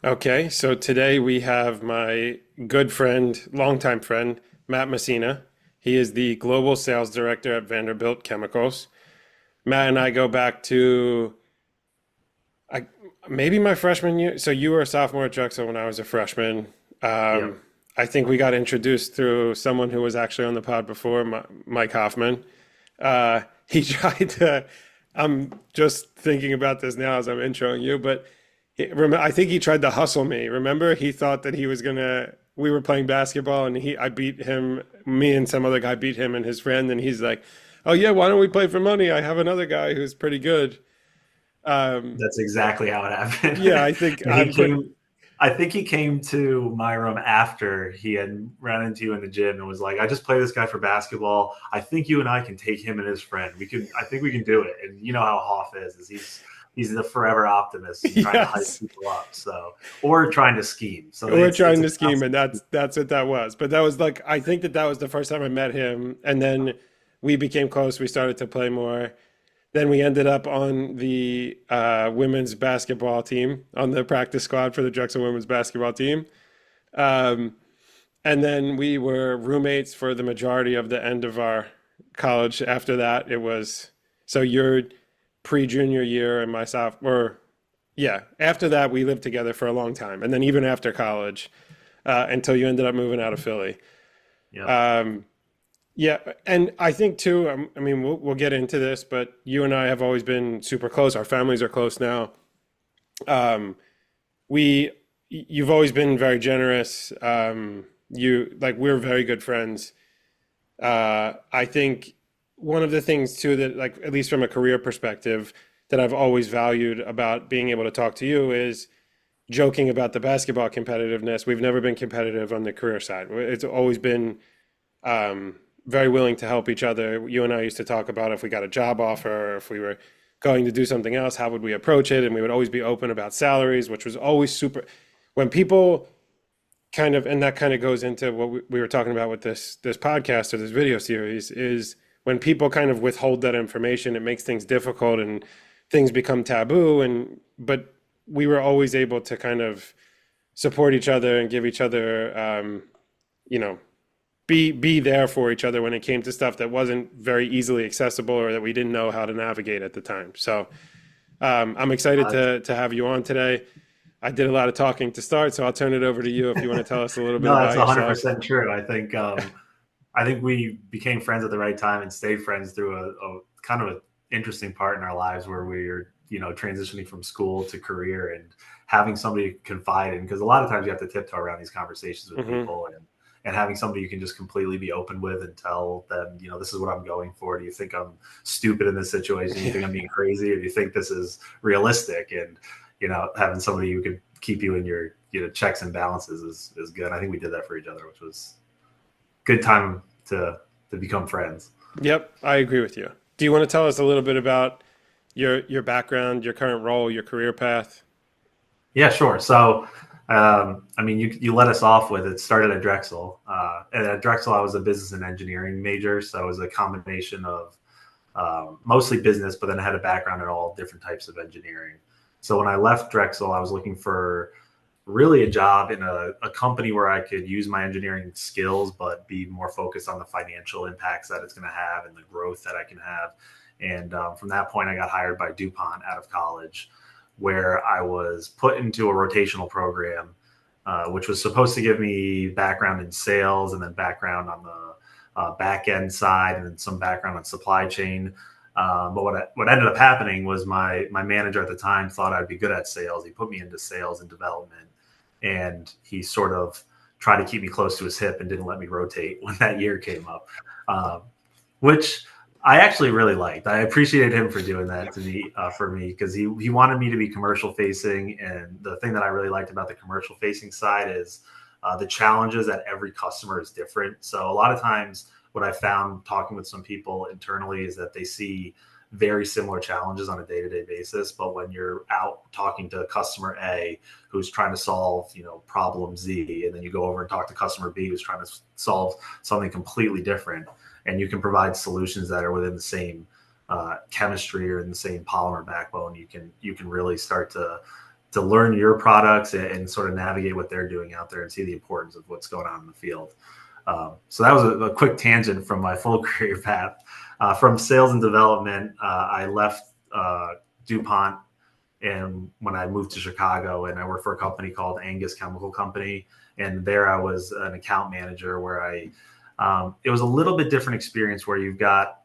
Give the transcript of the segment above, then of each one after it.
Okay, so today we have my good friend, longtime friend, Matt Messina. He is the global sales director at Vanderbilt Chemicals. Matt and I go back to I, maybe my freshman year. So you were a sophomore at Drexel when I was a freshman. Yep. Um, I think we got introduced through someone who was actually on the pod before, Mike Hoffman. He tried to. I'm just thinking about this now as I'm introing you, but I think he tried to hustle me. Remember, he thought that he was gonna. We were playing basketball, and I beat him. Me and some other guy beat him and his friend, and he's like, "Oh yeah, why don't we play for money? I have another guy who's pretty good." Um, That's exactly how it yeah, happened. I think And I'm pretty. I think he came to my room after he had ran into you in the gym and was like, I just play this guy for basketball. I think you and I can take him and his friend. I think we can do it. And you know how Hoff is he's the forever optimist and trying to hype Yes, people up. So, or trying to scheme. So we're it's trying a to scheme, and constant. that's what that was. But that was like I think that was the first time I met him, and then we became close. We started to play more. Then we ended up on the women's basketball team, on the practice squad for the Drexel women's basketball team. Um, and then we were roommates for the majority of the end of our college. After that, it was so your pre-junior year and my sophomore. Yeah, after that, we lived together for a long time. And then even after college, until you ended up moving out of Philly. Yep. Um, yeah, and I think too, I mean, we'll get into this, but you and I have always been super close. Our families are close now. Um, you've always been very generous. We're very good friends. I think one of the things too that, like, at least from a career perspective, that I've always valued about being able to talk to you is joking about the basketball competitiveness. We've never been competitive on the career side. It's always been very willing to help each other. You and I used to talk about if we got a job offer or if we were going to do something else, how would we approach it? And we would always be open about salaries, which was always super. When people kind of, and that kind of goes into what we were talking about with this podcast or this video series, is when people kind of withhold that information, it makes things difficult and things become taboo. And but we were always able to kind of support each other and give each other, you know, be there for each other when it came to stuff that wasn't very easily accessible or that we didn't know how to navigate at the time. So I'm excited Uh, to have you on today. I did a lot of talking to start, so I'll turn it over to you if you want to tell us a little bit no, that's about yourself. 100% true. I think we became friends at the right time and stayed friends through a kind of an interesting part in our lives where we were, transitioning from school to career and having somebody to confide in. Because a lot of times you have to tiptoe around these conversations with Hmm. people and having somebody you can just completely be open with and tell them, this is what I'm going for. Do you think I'm stupid in this situation? Do you Yeah. think I'm being crazy? Or do you think this is realistic? And, having somebody who could keep you in your, checks and balances is good. I think we did that for each other, which was good time to become friends. Yep, I agree with you. Do you want to tell us a little bit about your background, your current role, your career path? Yeah, sure. So, I mean, you let us off with it started at Drexel, and at Drexel I was a business and engineering major, so it was a combination of mostly business, but then I had a background in all different types of engineering. So when I left Drexel, I was looking for really a job in a company where I could use my engineering skills, but be more focused on the financial impacts that it's going to have and the growth that I can have. And from that point, I got hired by DuPont out of college, where I was put into a rotational program, which was supposed to give me background in sales and then background on the back end side and then some background on supply chain. But what ended up happening was my manager at the time thought I'd be good at sales. He put me into sales and development, and he sort of tried to keep me close to his hip and didn't let me rotate when that year came up, um, which I actually really liked. I appreciated him for doing that to me for me because he wanted me to be commercial facing, and the thing that I really liked about the commercial facing side is the challenges at every customer is different. So a lot of times, what I found talking with some people internally is that they see very similar challenges on a day-to-day basis, but when you're out talking to customer A who's trying to solve problem Z, and then you go over and talk to customer B who's trying to solve something completely different, and you can provide solutions that are within the same chemistry or in the same polymer backbone, you can really start to to learn your products and sort of navigate what they're doing out there and see the importance of what's going on in the field. So that was a quick tangent from my full career path. From sales and development, I left DuPont, and when I moved to Chicago, and I worked for a company called Angus Chemical Company, and there I was an account manager where it was a little bit different experience where you've got,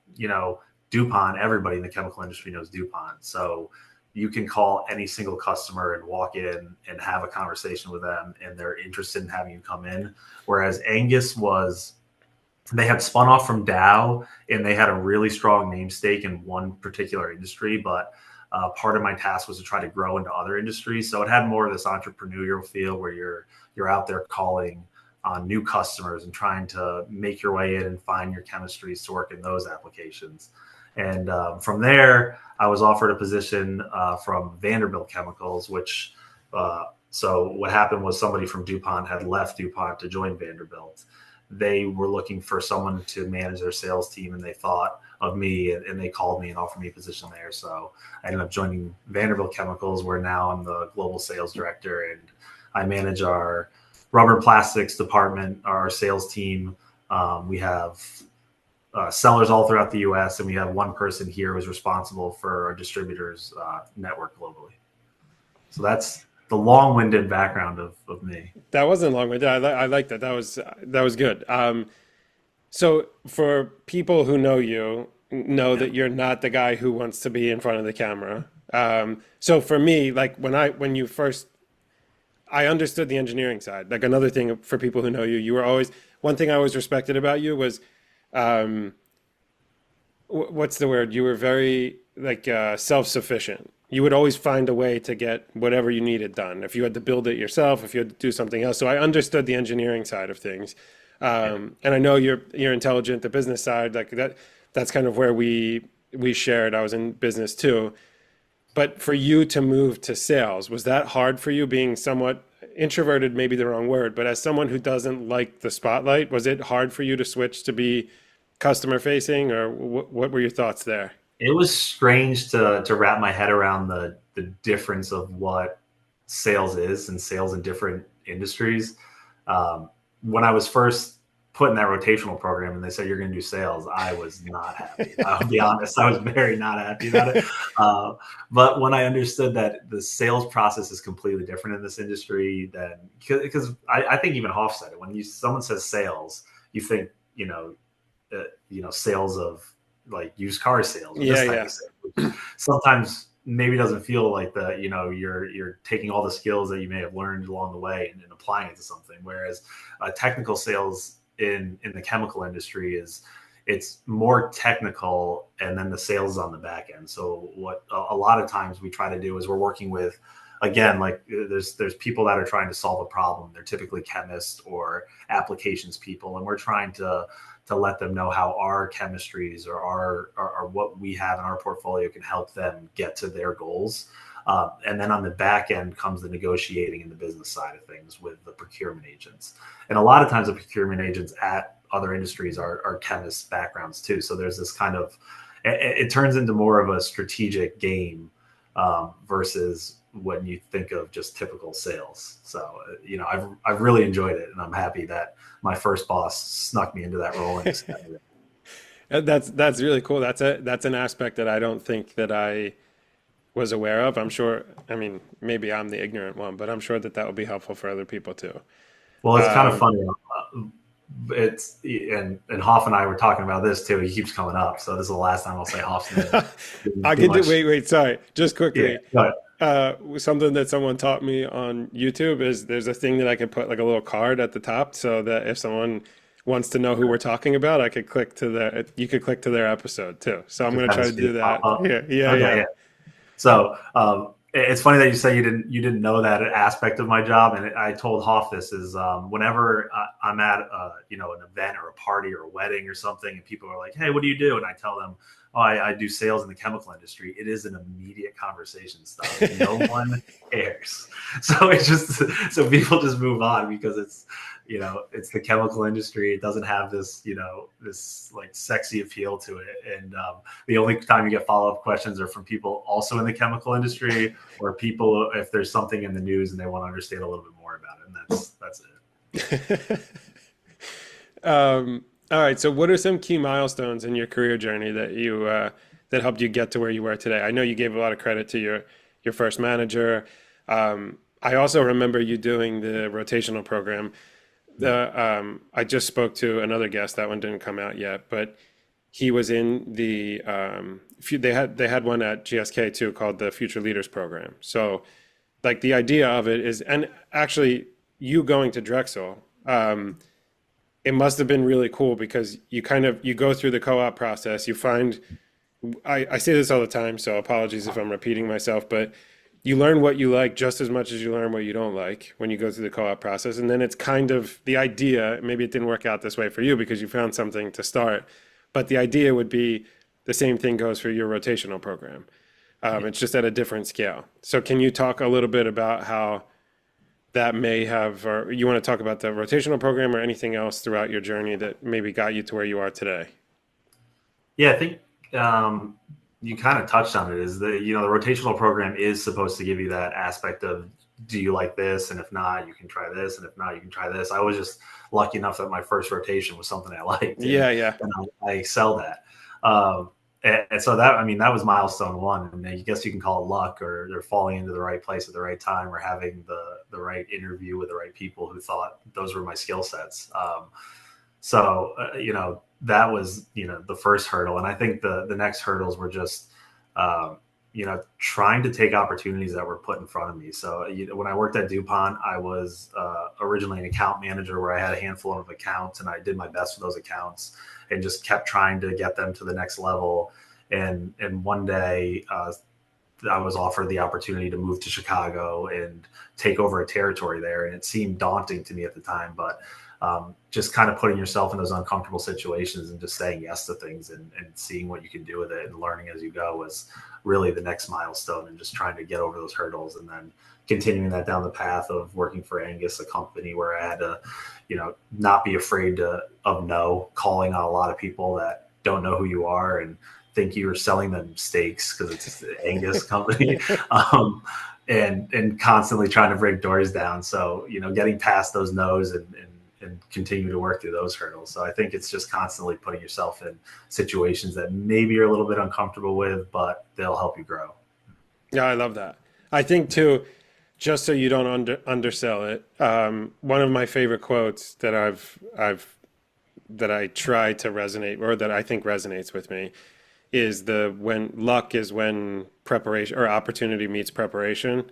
DuPont, everybody in the chemical industry knows DuPont. So you can call any single customer and walk in and have a conversation with them, and they're interested in having you come in. Whereas they had spun off from Dow, and they had a really strong namesake in one particular industry, but part of my task was to try to grow into other industries. So it had more of this entrepreneurial feel where you're out there calling on new customers and trying to make your way in and find your chemistries to work in those applications. And from there, I was offered a position from Vanderbilt Chemicals, which so what happened was somebody from DuPont had left DuPont to join Vanderbilt. They were looking for someone to manage their sales team, and they thought of me, and they called me and offered me a position there. So I ended up joining Vanderbilt Chemicals, where now I'm the global sales director, and I manage our rubber and plastics department, our sales team. We have sellers all throughout the U.S., and we have one person here who's responsible for our distributors network globally. So that's the long-winded background of me. That wasn't long-winded. I like that. That was good. So for people who know you, know Yeah. that you're not the guy who wants to be in front of the camera. So for me, like when you first, I understood the engineering side. Like another thing for people who know you, you were always, one thing I always respected about you was, um, what's the word? You were very like self-sufficient. You would always find a way to get whatever you needed done. If you had to build it yourself, if you had to do something else. So I understood the engineering side of things. Yeah. And I know you're intelligent, the business side, like that's kind of where we shared. I was in business too. But for you to move to sales, was that hard for you being somewhat introverted, maybe the wrong word, but as someone who doesn't like the spotlight, was it hard for you to switch to be customer facing, or what were your thoughts there? It was strange to wrap my head around the difference of what sales is and sales in different industries. When I was first put in that rotational program and they said you're going to do sales, I was not happy. I'll be honest, I was very not happy about it. Uh, but when I understood that the sales process is completely different in this industry, then because I think even Hoff said it, when someone says sales, you think sales of like used car sales or Yeah, this type yeah. of sales, which sometimes maybe doesn't feel like you're taking all the skills that you may have learned along the way and applying it to something. Whereas technical sales in the chemical industry it's more technical, and then the sales is on the back end. So what a lot of times we try to do is we're working with, again, like there's people that are trying to solve a problem. They're typically chemists or applications people, and we're trying to let them know how our chemistries or our what we have in our portfolio can help them get to their goals. And then on the back end comes the negotiating and the business side of things with the procurement agents. And a lot of times the procurement agents at other industries are chemists backgrounds too. So there's this kind of, it turns into more of a strategic game versus when you think of just typical sales. So, I've really enjoyed it, and I'm happy that my first boss snuck me into that role and extended it. That's really cool. That's an aspect that I don't think that I was aware of. I'm sure, I mean, maybe I'm the ignorant one, but I'm sure that that will be helpful for other people too. Well, it's kind of Um, funny. It's and Hoff and I were talking about this too. He keeps coming up, so this is the last time I'll say Hoff's name. I Too could do, much. wait, sorry, just Yeah, quickly. but Something that someone taught me on YouTube is there's a thing that I can put like a little card at the top so that if someone wants to know who we're talking about, I could click to you could click to their episode too. So I'm just going to have try his to do face pop that. up. Yeah, yeah, Okay, yeah. yeah. So it's funny that you say you didn't know that aspect of my job, and I told Hoff this is whenever I'm at an event or a party or a wedding or something, and people are like, "Hey, what do you do?" And I tell them oh, I do sales in the chemical industry, it is an immediate conversation starter. No one cares. So it's just, so people just move on because it's the chemical industry. It doesn't have this, this like sexy appeal to it. And the only time you get follow-up questions are from people also in the chemical industry, or people, if there's something in the news and they want to understand a little bit more about it. And that's it. All right. So, what are some key milestones in your career journey that that helped you get to where you were today? I know you gave a lot of credit to your first manager. I also remember you doing the rotational program. I just spoke to another guest. That one didn't come out yet, but he was in the they had one at GSK too called the Future Leaders Program. So, like the idea of it is, and actually, you going to Drexel. It must have been really cool because you go through the co-op process. You find I say this all the time, so apologies if I'm repeating myself, but you learn what you like just as much as you learn what you don't like when you go through the co-op process. And then it's kind of the idea, maybe it didn't work out this way for you because you found something to start, but the idea would be the same thing goes for your rotational program. It's just at a different scale. So can you talk a little bit about how that may have, or you want to talk about the rotational program or anything else throughout your journey that maybe got you to where you are today? Yeah, I think you kind of touched on it. Is the the rotational program is supposed to give you that aspect of, do you like this, and if not, you can try this, and if not, you can try this. I was just lucky enough that my first rotation was something I liked, Yeah, yeah. and I excelled at. Um, and so that, I mean, that was milestone one, and I guess you can call it luck, or they're falling into the right place at the right time, or having the right interview with the right people who thought those were my skill sets. So that was the first hurdle, and I think the next hurdles were just trying to take opportunities that were put in front of me. So when I worked at DuPont, I was originally an account manager where I had a handful of accounts, and I did my best with those accounts and just kept trying to get them to the next level. And one day I was offered the opportunity to move to Chicago and take over a territory there, and it seemed daunting to me at the time, but just kind of putting yourself in those uncomfortable situations and just saying yes to things, and seeing what you can do with it and learning as you go was really the next milestone, and just trying to get over those hurdles, and then continuing that down the path of working for Angus, a company where I had to, not be afraid of no, calling on a lot of people that don't know who you are and think you're selling them steaks because it's the Angus company. And constantly trying to break doors down. So, getting past those no's, and continue to work through those hurdles. So I think it's just constantly putting yourself in situations that maybe you're a little bit uncomfortable with, but they'll help you grow. Yeah, I love that. I think too, just so you don't undersell it, one of my favorite quotes that that I try to resonate, or that I think resonates with me, is the when luck is when preparation or opportunity meets preparation.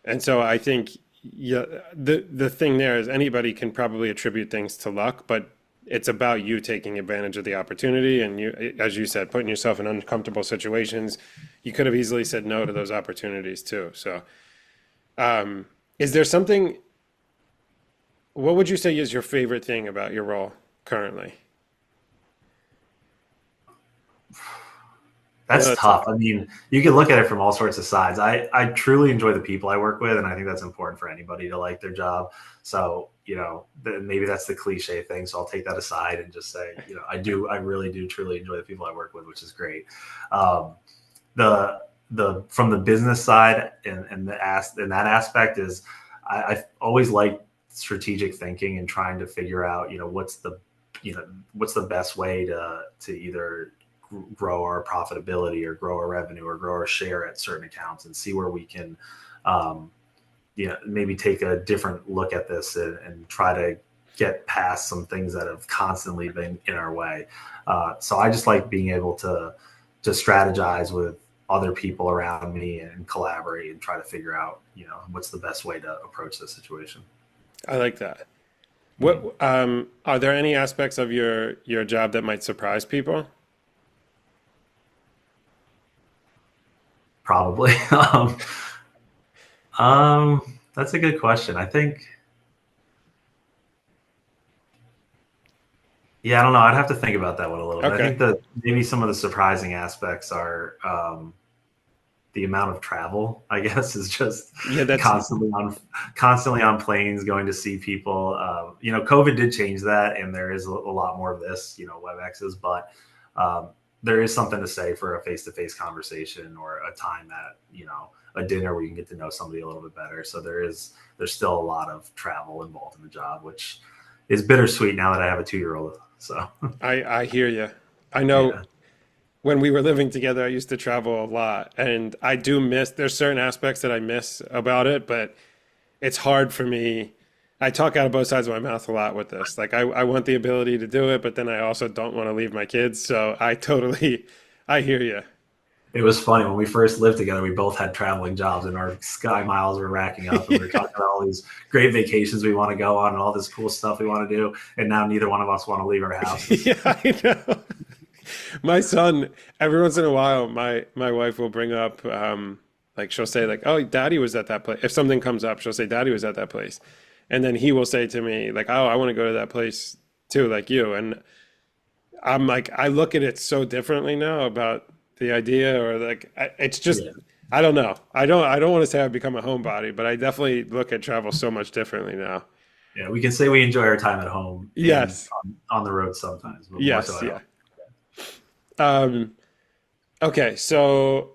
And so I think, yeah, the thing there is anybody can probably attribute things to luck, but it's about you taking advantage of the opportunity, and you, as you said, putting yourself in uncomfortable situations. You could have easily said no to those opportunities too. So, is there something? What would you say is your favorite thing about your role currently? I know That's that's tough. tough. I mean, you can look at it from all sorts of sides. I truly enjoy the people I work with, and I think that's important for anybody to like their job. So, maybe that's the cliche thing. So I'll take that aside and just say, I really do truly enjoy the people I work with, which is great. Um, the from the business side, and that aspect is, I've always liked strategic thinking and trying to figure out, what's the best way to either grow our profitability or grow our revenue or grow our share at certain accounts, and see where we can, um, maybe take a different look at this, and try to get past some things that have constantly been in our way. So I just like being able to strategize with other people around me and collaborate and try to figure out, what's the best way to approach this situation. I like that. Mhm. What are there any aspects of your job that might surprise people? Probably. That's a good question. I think, Yeah, I don't know. I'd have to think about that one a little bit. I Okay. think that maybe some of the surprising aspects are the amount of travel. I guess is just Yeah, that's constantly on constantly on planes, going to see people. COVID did change that, and there is a lot more of this. WebExes, but um, there is something to say for a face-to-face conversation or a time at a dinner where you can get to know somebody a little bit better. So there's still a lot of travel involved in the job, which is bittersweet now that I have a 2-year-old. So I hear you. I know yeah, when we were living together, I used to travel a lot, and I do miss. There's certain aspects that I miss about it, but it's hard for me. I talk out of both sides of my mouth a lot with this. Like I want the ability to do it, but then I also don't want to leave my kids. So I totally, I hear you. it was funny when we first lived together. We both had traveling jobs, and our sky miles were racking up, and we were talking about all these great vacations we want to go on and all this cool stuff we want to do. And now neither one of us want to leave our houses. Yeah, I know. My son, every once in a while, my wife will bring up, like she'll say like, "Oh, Daddy was at that place." If something comes up, she'll say, "Daddy was at that place," and then he will say to me like, "Oh, I want to go to that place too, like you." And I'm like, I look at it so differently now about the idea, or like, it's just, Yeah, I don't know. I don't want to say I've become a homebody, but I definitely look at travel so much differently now. yeah. We can say we enjoy our time at home and Yes, on the road sometimes, but more so yes, at home. yeah. Um, okay, so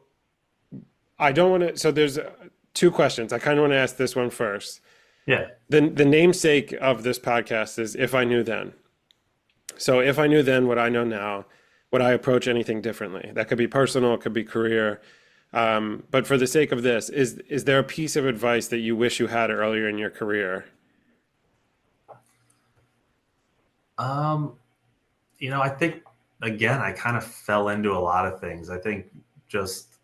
I don't want to. So there's two questions. I kind of want to ask this one first. Yeah. The namesake of this podcast is "If I Knew Then." So if I knew then what I know now, would I approach anything differently? That could be personal, it could be career. But for the sake of this, is there a piece of advice that you wish you had earlier in your career? Um, I think again, I kind of fell into a lot of things. I think just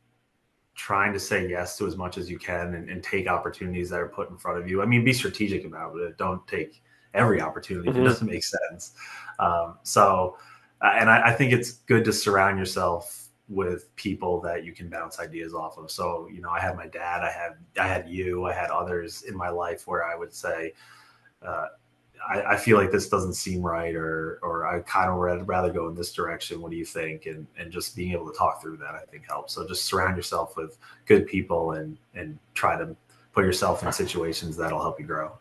trying to say yes to as much as you can and take opportunities that are put in front of you. I mean, be strategic about it. Don't take every opportunity if it Hmm. doesn't make sense. And I think it's good to surround yourself with people that you can bounce ideas off of. So, I had my dad, I had you, I had others in my life where I would say, uh, I feel like this doesn't seem right, or I kind of rather go in this direction. What do you think? And just being able to talk through that, I think helps. So just surround yourself with good people and try to put yourself in situations that'll help you grow.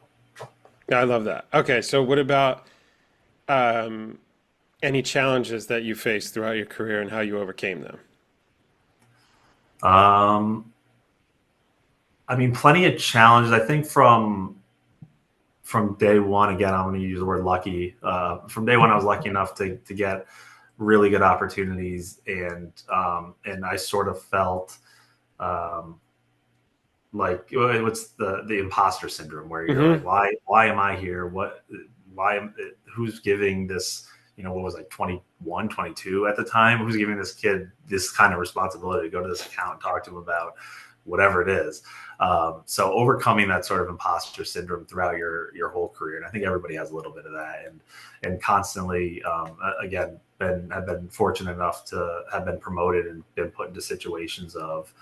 Yeah, I love that. Okay, so what about um, any challenges that you faced throughout your career and how you overcame them? Um, I mean, plenty of challenges. I think from day one. Again, I'm going to use the word lucky. From day one, I was lucky enough to get really good opportunities, and I sort of felt um, like what's the imposter syndrome, where you're like, Hmm. why am I here? Why am who's giving this, what was like 21, 22 at the time, who's giving this kid this kind of responsibility to go to this account and talk to him about whatever it is. So overcoming that sort of imposter syndrome throughout your whole career, and I think everybody has a little bit of that, and constantly, again, have been fortunate enough to have been promoted and been put into situations of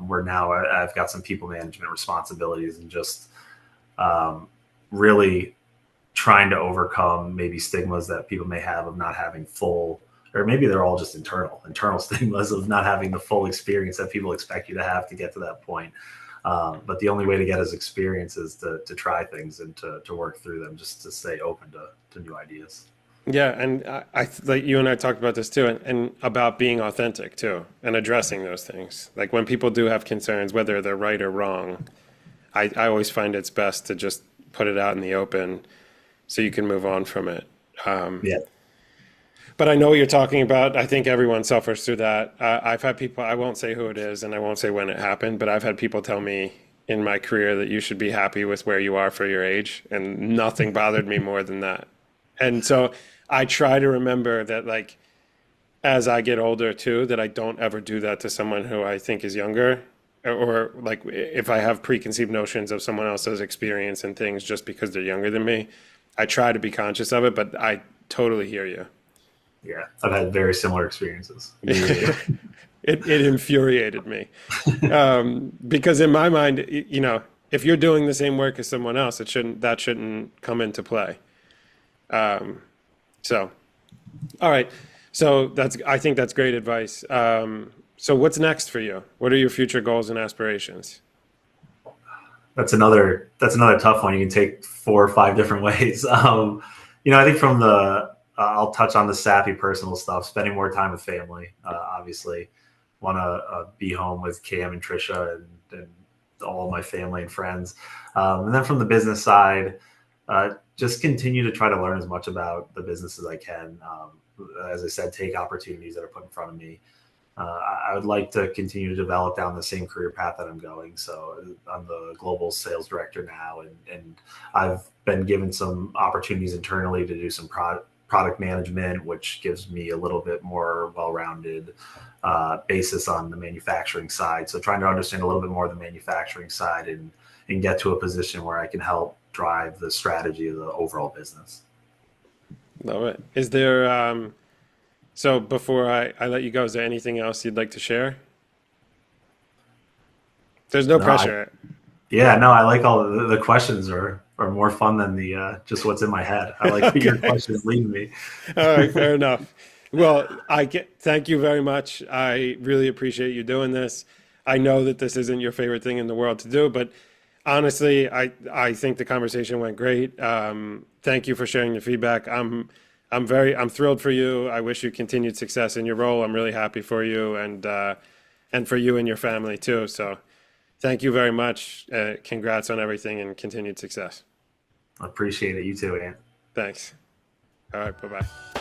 where now I've got some people management responsibilities, and just um, really trying to overcome maybe stigmas that people may have of not having full, or maybe they're all just internal stigmas of not having the full experience that people expect you to have to get to that point. But the only way to get his experience is to try things and to work through them, just to stay open to new ideas. Yeah, and like you and I talked about this too, and about being authentic too, and addressing those things. Like when people do have concerns, whether they're right or wrong, I always find it's best to just put it out in the open so you can move on from it. Um, Yeah. but I know what you're talking about. I think everyone suffers through that. I've had people, I won't say who it is and I won't say when it happened, but I've had people tell me in my career that you should be happy with where you are for your age, and nothing bothered me more than that. And so I try to remember that, like, as I get older too, that I don't ever do that to someone who I think is younger, or like if I have preconceived notions of someone else's experience and things just because they're younger than me, I try to be conscious of it, but I totally hear you. Yeah, I've had very similar experiences. Yeah. It infuriated me, because in my mind, if you're doing the same work as someone else, that shouldn't come into play. So All right. So I think that's great advice. So what's next for you? What are your future goals and aspirations? That's another tough one. You can take four or five different ways. I think from the I'll touch on the sappy personal stuff. Spending more time with family, obviously. Want to be home with Cam and Trisha and all of my family and friends. And then from the business side, just continue to try to learn as much about the business as I can. As I said, take opportunities that are put in front of me. I would like to continue to develop down the same career path that I'm going. So I'm the global sales director now, and I've been given some opportunities internally to do some product management, which gives me a little bit more well-rounded basis on the manufacturing side. So trying to understand a little bit more of the manufacturing side and get to a position where I can help drive the strategy of the overall business. Love it. Is there, so before I let you go, is there anything else you'd like to share? There's no No, I pressure. Yeah, no, I like all the questions are more fun than the just what's in my head. I like your Okay. questions leading me. All right, fair enough. Well, thank you very much. I really appreciate you doing this. I know that this isn't your favorite thing in the world to do, but honestly, I think the conversation went great. Thank you for sharing your feedback. I'm thrilled for you. I wish you continued success in your role. I'm really happy for you and for you and your family too. So, thank you very much. Congrats on everything and continued success. I appreciate it. You too, Ant. Thanks. All right, bye bye.